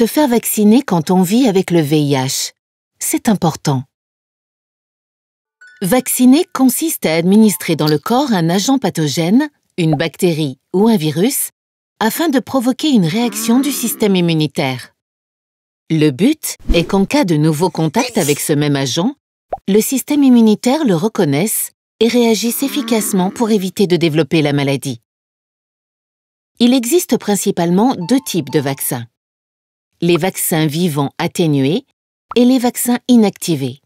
Se faire vacciner quand on vit avec le VIH, c'est important. Vacciner consiste à administrer dans le corps un agent pathogène, une bactérie ou un virus, afin de provoquer une réaction du système immunitaire. Le but est qu'en cas de nouveau contact avec ce même agent, le système immunitaire le reconnaisse et réagisse efficacement pour éviter de développer la maladie. Il existe principalement deux types de vaccins: les vaccins vivants atténués et les vaccins inactivés.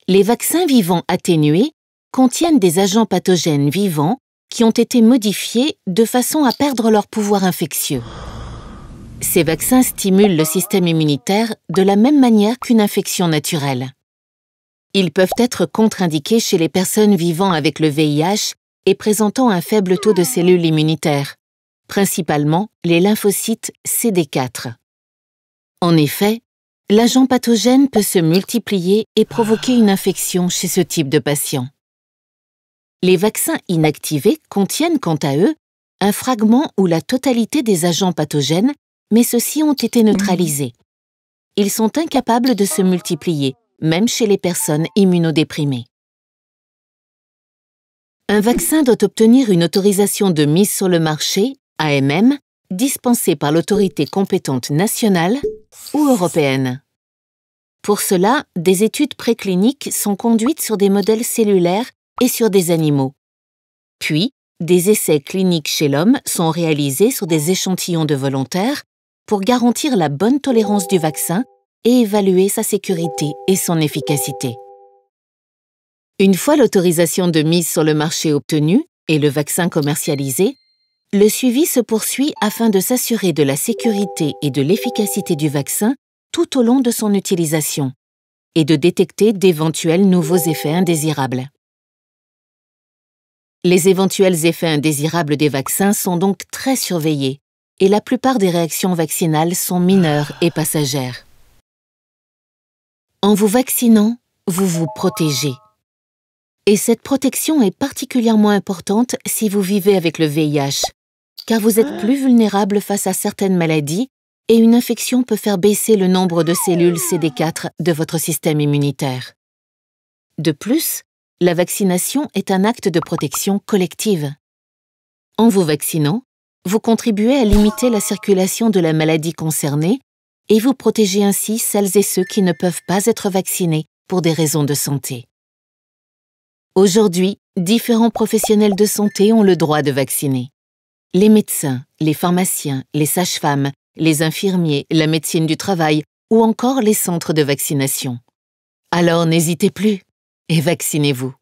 Les vaccins vivants atténués contiennent des agents pathogènes vivants qui ont été modifiés de façon à perdre leur pouvoir infectieux. Ces vaccins stimulent le système immunitaire de la même manière qu'une infection naturelle. Ils peuvent être contre-indiqués chez les personnes vivant avec le VIH et présentant un faible taux de cellules immunitaires, principalement les lymphocytes CD4. En effet, l'agent pathogène peut se multiplier et provoquer une infection chez ce type de patient. Les vaccins inactivés contiennent quant à eux un fragment ou la totalité des agents pathogènes, mais ceux-ci ont été neutralisés. Ils sont incapables de se multiplier, même chez les personnes immunodéprimées. Un vaccin doit obtenir une autorisation de mise sur le marché, AMM, dispensée par l'autorité compétente nationale ou européenne. Pour cela, des études précliniques sont conduites sur des modèles cellulaires et sur des animaux. Puis, des essais cliniques chez l'homme sont réalisés sur des échantillons de volontaires pour garantir la bonne tolérance du vaccin et évaluer sa sécurité et son efficacité. Une fois l'autorisation de mise sur le marché obtenue et le vaccin commercialisé, le suivi se poursuit afin de s'assurer de la sécurité et de l'efficacité du vaccin tout au long de son utilisation et de détecter d'éventuels nouveaux effets indésirables. Les éventuels effets indésirables des vaccins sont donc très surveillés et la plupart des réactions vaccinales sont mineures et passagères. En vous vaccinant, vous vous protégez. Et cette protection est particulièrement importante si vous vivez avec le VIH, car vous êtes plus vulnérable face à certaines maladies et une infection peut faire baisser le nombre de cellules CD4 de votre système immunitaire. De plus, la vaccination est un acte de protection collective. En vous vaccinant, vous contribuez à limiter la circulation de la maladie concernée et vous protégez ainsi celles et ceux qui ne peuvent pas être vaccinés pour des raisons de santé. Aujourd'hui, différents professionnels de santé ont le droit de vacciner. Les médecins, les pharmaciens, les sages-femmes, les infirmiers, la médecine du travail ou encore les centres de vaccination. Alors n'hésitez plus et vaccinez-vous.